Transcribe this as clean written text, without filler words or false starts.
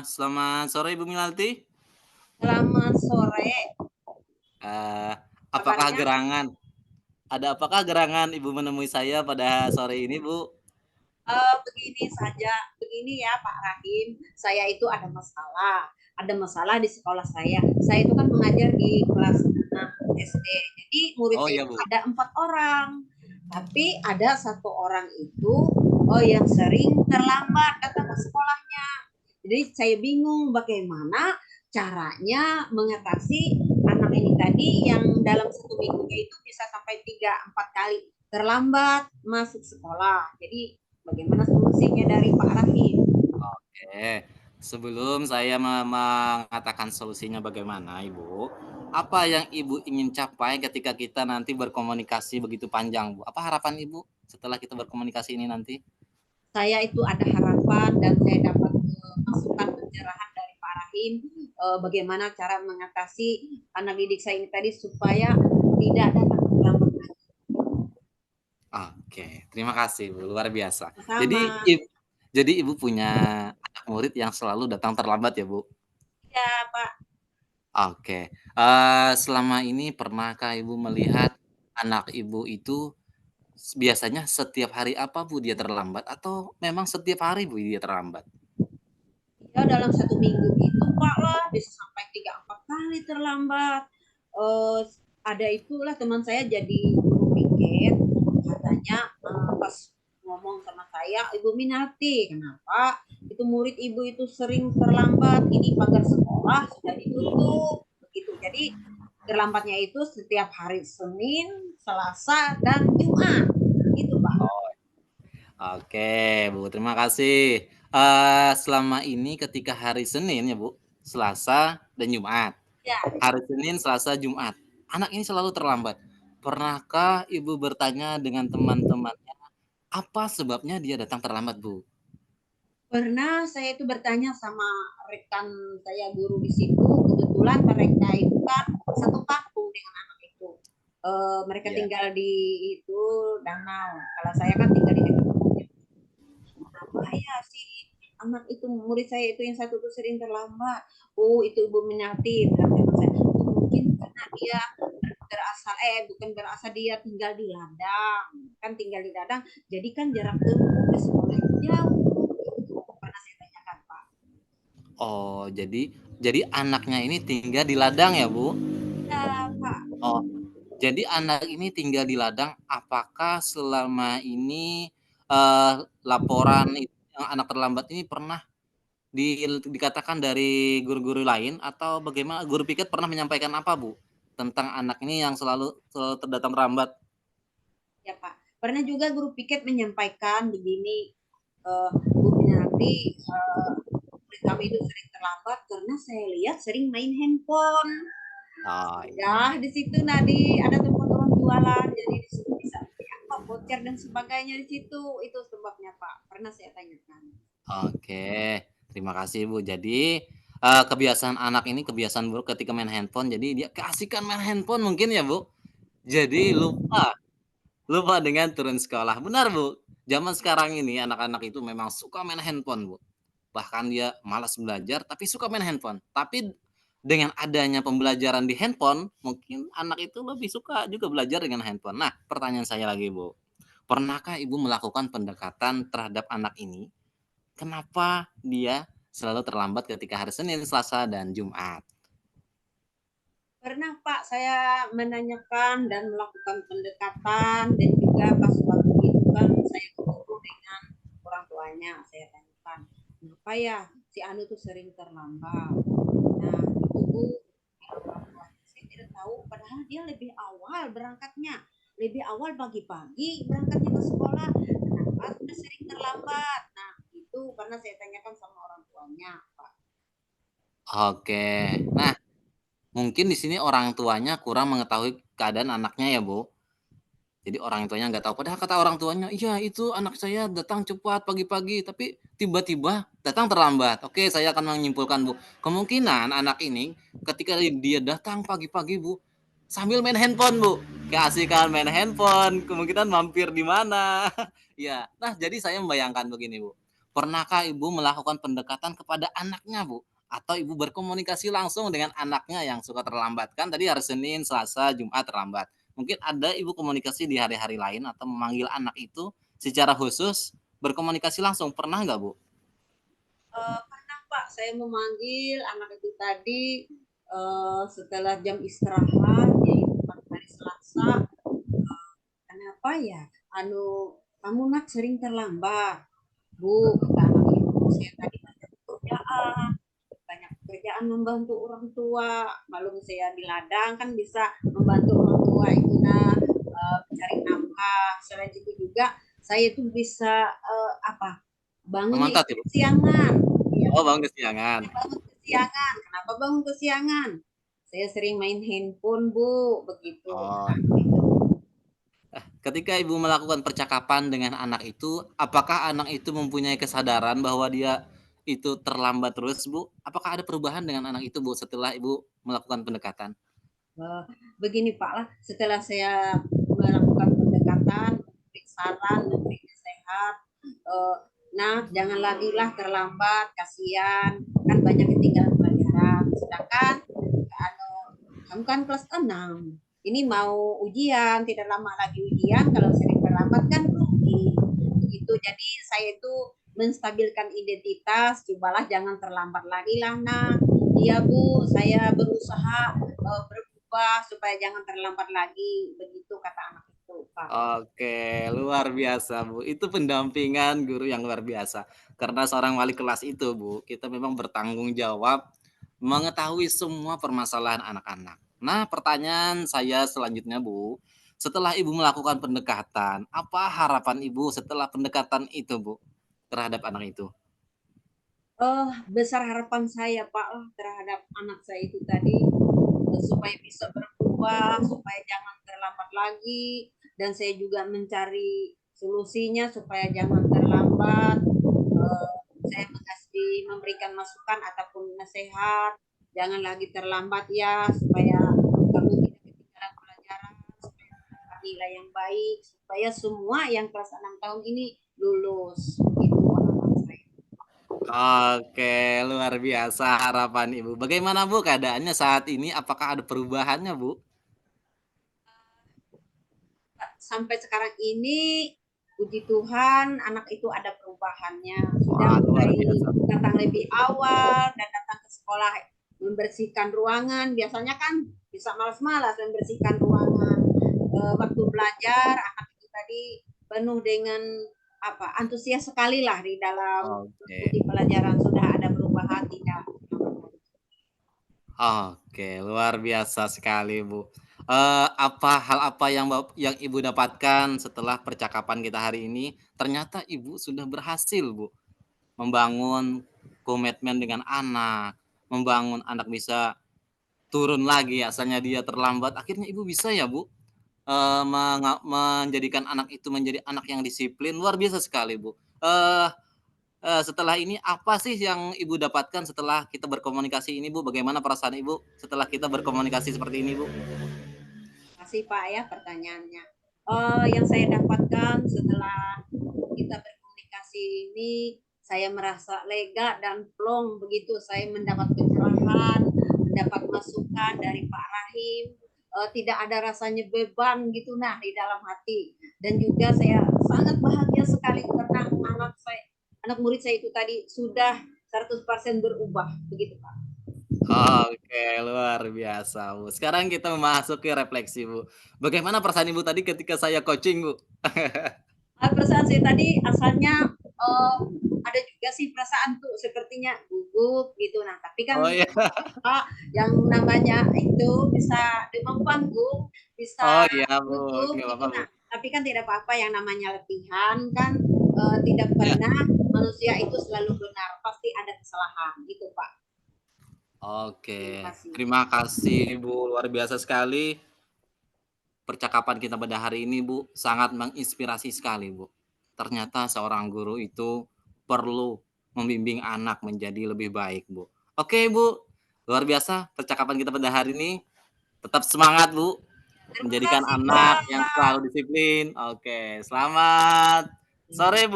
Selamat sore Ibu Minalti. Selamat sore, Eee, apakah kabarnya? gerangan apakah gerangan Ibu menemui saya pada sore ini, Bu? Begini saja, begini ya Pak Rahim, saya itu ada masalah di sekolah saya. Saya itu kan mengajar di kelas 6 SD, jadi murid Oh saya iya, itu Bu. ada 4 orang, tapi ada satu orang itu, yang sering terlambat datang ke sekolahnya. Jadi saya bingung bagaimana caranya mengatasi anak ini tadi yang dalam satu minggunya itu bisa sampai 3-4 kali terlambat masuk sekolah. Jadi bagaimana solusinya dari Pak Rahim? Oke. Sebelum saya mengatakan solusinya bagaimana, Ibu, apa yang Ibu ingin capai ketika kita nanti berkomunikasi begitu panjang, Bu? Apa harapan Ibu setelah kita berkomunikasi ini nanti? Saya itu ada harapan dan saya dapat masukan pencerahan dari Pak Rahim, bagaimana cara mengatasi anak didik saya ini tadi supaya tidak datang terlambat lagi. Oke, terima kasih, Bu, luar biasa. Jadi Sama. jadi Ibu punya anak murid yang selalu datang terlambat ya, Bu? Ya Pak. Oke, selama ini pernahkah Ibu melihat anak Ibu itu biasanya setiap hari apa, Bu, dia terlambat atau memang setiap hari, Bu, dia terlambat? Ya dalam satu minggu itu Pak lah bisa sampai 3-4 kali terlambat. Eh, ada itulah teman saya jadi guru piket, katanya pas ngomong sama saya, Ibu Minati, kenapa itu murid ibu itu sering terlambat, ini pagar sekolah sudah ditutup begitu. Jadi terlambatnya itu setiap hari Senin, Selasa, dan Jumat gitu Pak. Oh, oke, Bu, terima kasih. Selama ini ketika hari Senin ya, Bu, Selasa, dan Jumat. Ya. Hari Senin, Selasa, Jumat, anak ini selalu terlambat. Pernahkah Ibu bertanya dengan teman-temannya, apa sebabnya dia datang terlambat, Bu? Pernah saya itu bertanya sama rekan saya guru di situ, kebetulan mereka itu kan satu kampung dengan anak itu. Mereka Iya. tinggal di itu danau. Kalau saya kan tinggal di kampungnya. Kenapa ya si anak itu murid saya itu yang satu tuh sering terlambat? Oh itu Ibu Minati, bilang saya. Oh, mungkin karena dia berasal bukan berasal dia tinggal di ladang, kan tinggal di ladang, jadi kan jarak tempuh ke sekolah itu jauh. Itu pernah saya tanyakan Pak. Oh, jadi anaknya ini tinggal di ladang ya, Bu? Ya Pak. Oh, jadi anak ini tinggal di ladang, apakah selama ini, laporan yang anak terlambat ini pernah dikatakan dari guru-guru lain atau bagaimana? Guru piket pernah menyampaikan apa, Bu, tentang anak ini yang selalu selalu datang terlambat? Ya Pak. Pernah juga guru piket menyampaikan begini, Bu Minati, murid kami itu sering terlambat karena saya lihat sering main handphone. Oh, iya. Ya di situ Nadi ada tempat orang jualan, jadi di situ bisa apa voucher dan sebagainya di situ. Itu sebabnya Pak. Pernah saya tanyakan. Oke, terima kasih, Bu. Jadi, kebiasaan anak ini kebiasaan buruk ketika main handphone, jadi dia keasikan main handphone mungkin ya, Bu? Jadi lupa lupa dengan turun sekolah. Benar, Bu. Zaman sekarang ini anak-anak itu memang suka main handphone, Bu. Bahkan dia malas belajar tapi suka main handphone. Tapi dengan adanya pembelajaran di handphone, mungkin anak itu lebih suka juga belajar dengan handphone. Nah, pertanyaan saya lagi, Bu. Pernahkah Ibu melakukan pendekatan terhadap anak ini? Kenapa dia selalu terlambat ketika hari Senin, Selasa, dan Jumat? Pernah Pak, saya menanyakan dan melakukan pendekatan dan juga pas waktu itu kan saya ketemu dengan orang tuanya, saya tanyakan, kenapa ya si Anu tuh sering terlambat. Nah, itu Bu, bilang orang tuanya, saya tidak tahu, padahal dia lebih awal berangkatnya, lebih awal pagi-pagi berangkatnya ke sekolah, kenapa sudah sering terlambat. Nah, itu pernah saya tanyakan sama orang tuanya, Pak. Oke. Nah, mungkin di sini orang tuanya kurang mengetahui keadaan anaknya ya, Bu. Jadi orang tuanya nggak tahu, padahal kata orang tuanya, "Iya itu anak saya datang cepat pagi-pagi, tapi tiba-tiba datang terlambat." Oke, saya akan menyimpulkan, Bu, kemungkinan anak ini ketika dia datang pagi-pagi, Bu, sambil main handphone, Bu. Keasikan main handphone, kemungkinan mampir di mana. Ya, nah jadi saya membayangkan begini, Bu. pernahkah Ibu melakukan pendekatan kepada anaknya, Bu? Atau Ibu berkomunikasi langsung dengan anaknya yang suka terlambat? Kan tadi hari Senin, Selasa, Jumat terlambat. Mungkin ada Ibu komunikasi di hari-hari lain atau memanggil anak itu secara khusus berkomunikasi langsung, pernah nggak, Bu? Pernah Pak, saya memanggil anak itu tadi, setelah jam istirahat, yaitu pada hari Selasa, "Kenapa ya, kamu Nak sering terlambat?" "Bu," kata anak itu, "saya tadi banyak pekerjaan membantu orang tua, malum saya di ladang kan bisa membantu orang tua itu nah mencari nafkah. Selain itu juga saya tuh bisa bangunnya Memantat itu ya, Bu? kesiangan. Ya, Oh, bangun kesiangan. saya bangun kesiangan. Kenapa bangun kesiangan? Saya sering main handphone Bu, begitu. Oh. Ketika Ibu melakukan percakapan dengan anak itu, apakah anak itu mempunyai kesadaran bahwa dia itu terlambat terus, Bu? Apakah ada perubahan dengan anak itu, Bu, setelah Ibu melakukan pendekatan? Eh, Begini Pak lah, setelah saya melakukan pendekatan, memberi saran, memberi nasihat, eh, nah jangan lagi lah terlambat, kasihan, kan banyak ketinggalan pelajaran. Sedangkan anu, kamu kan kelas 6, ini mau ujian, tidak lama lagi ujian, kalau sering terlambat kan rugi. Begitu, jadi saya itu menstabilkan identitas, cobalah jangan terlambat lagi lah nak. Iya Bu, saya berusaha berubah supaya jangan terlambat lagi, begitu kata anak itu Pak. Oke, luar biasa, Bu. Itu pendampingan guru yang luar biasa. Karena seorang wali kelas itu, Bu, kita memang bertanggung jawab mengetahui semua permasalahan anak-anak. Nah, pertanyaan saya selanjutnya, Bu, setelah Ibu melakukan pendekatan, apa harapan Ibu setelah pendekatan itu, Bu, terhadap anak itu? Besar harapan saya Pak lah terhadap anak saya itu tadi, supaya bisa berubah, supaya jangan terlambat lagi, dan saya juga mencari solusinya supaya jangan terlambat. Saya masih memberikan masukan ataupun nasihat, jangan lagi terlambat ya, supaya kamu tidak ketinggalan pelajaran, supaya mendapat nilai yang baik, supaya semua yang kelas 6 tahun ini lulus. Itu harapan saya. Oke, luar biasa harapan Ibu. Bagaimana, Bu, keadaannya saat ini? Apakah ada perubahannya, Bu? Sampai sekarang ini puji Tuhan anak itu ada perubahannya, sudah Wah, luar mulai biasa. datang lebih awal dan datang ke sekolah, membersihkan ruangan. Biasanya kan bisa malas-malas membersihkan ruangan. Waktu belajar anak itu tadi penuh dengan antusias sekali lah di dalam Oke. mengikuti pelajaran. Sudah ada perubahan tidak? Oke, luar biasa sekali, Bu. Apa hal apa yang Ibu dapatkan setelah percakapan kita hari ini? Ternyata Ibu sudah berhasil, Bu, membangun komitmen dengan anak, membangun anak bisa turun lagi, asalnya dia terlambat, akhirnya Ibu bisa ya, Bu, menjadikan anak itu menjadi anak yang disiplin, luar biasa sekali, Bu. Eee setelah ini apa sih yang Ibu dapatkan setelah kita berkomunikasi ini, Bu? Bagaimana perasaan Ibu setelah kita berkomunikasi seperti ini, Bu? Kasih Pak ya pertanyaannya. Yang saya dapatkan setelah kita berkomunikasi ini, saya merasa lega dan plong begitu. Saya mendapat pencerahan, mendapat masukan dari Pak Rahim. Tidak ada rasanya beban gitu nah di dalam hati. Dan juga saya sangat bahagia sekali karena anak murid saya itu tadi sudah 100% berubah begitu Pak. Oke, luar biasa, Bu. Sekarang kita memasuki refleksi, Bu. Bagaimana perasaan Ibu tadi ketika saya coaching, Bu? Perasaan saya tadi asalnya ada juga sih perasaan tuh sepertinya gugup gitu. Nah, tapi kan Oh, iya. Pak yang namanya itu bisa demam panggung, Oh, bisa iya, Bu. gugup Nggak gitu. apa-apa, Bu. Nah, tapi kan tidak apa-apa yang namanya latihan kan tidak Iya. pernah manusia itu selalu benar, pasti ada kesalahan gitu, Pak. Terima Oke, kasih. terima kasih, Bu, luar biasa sekali percakapan kita pada hari ini, Bu, sangat menginspirasi sekali, Bu. Ternyata seorang guru itu perlu membimbing anak menjadi lebih baik, Bu. Oke, Bu, luar biasa percakapan kita pada hari ini. Tetap semangat, Bu, Terima menjadikan kasih, anak yang Pak. selalu disiplin. Oke, selamat sore, Bu.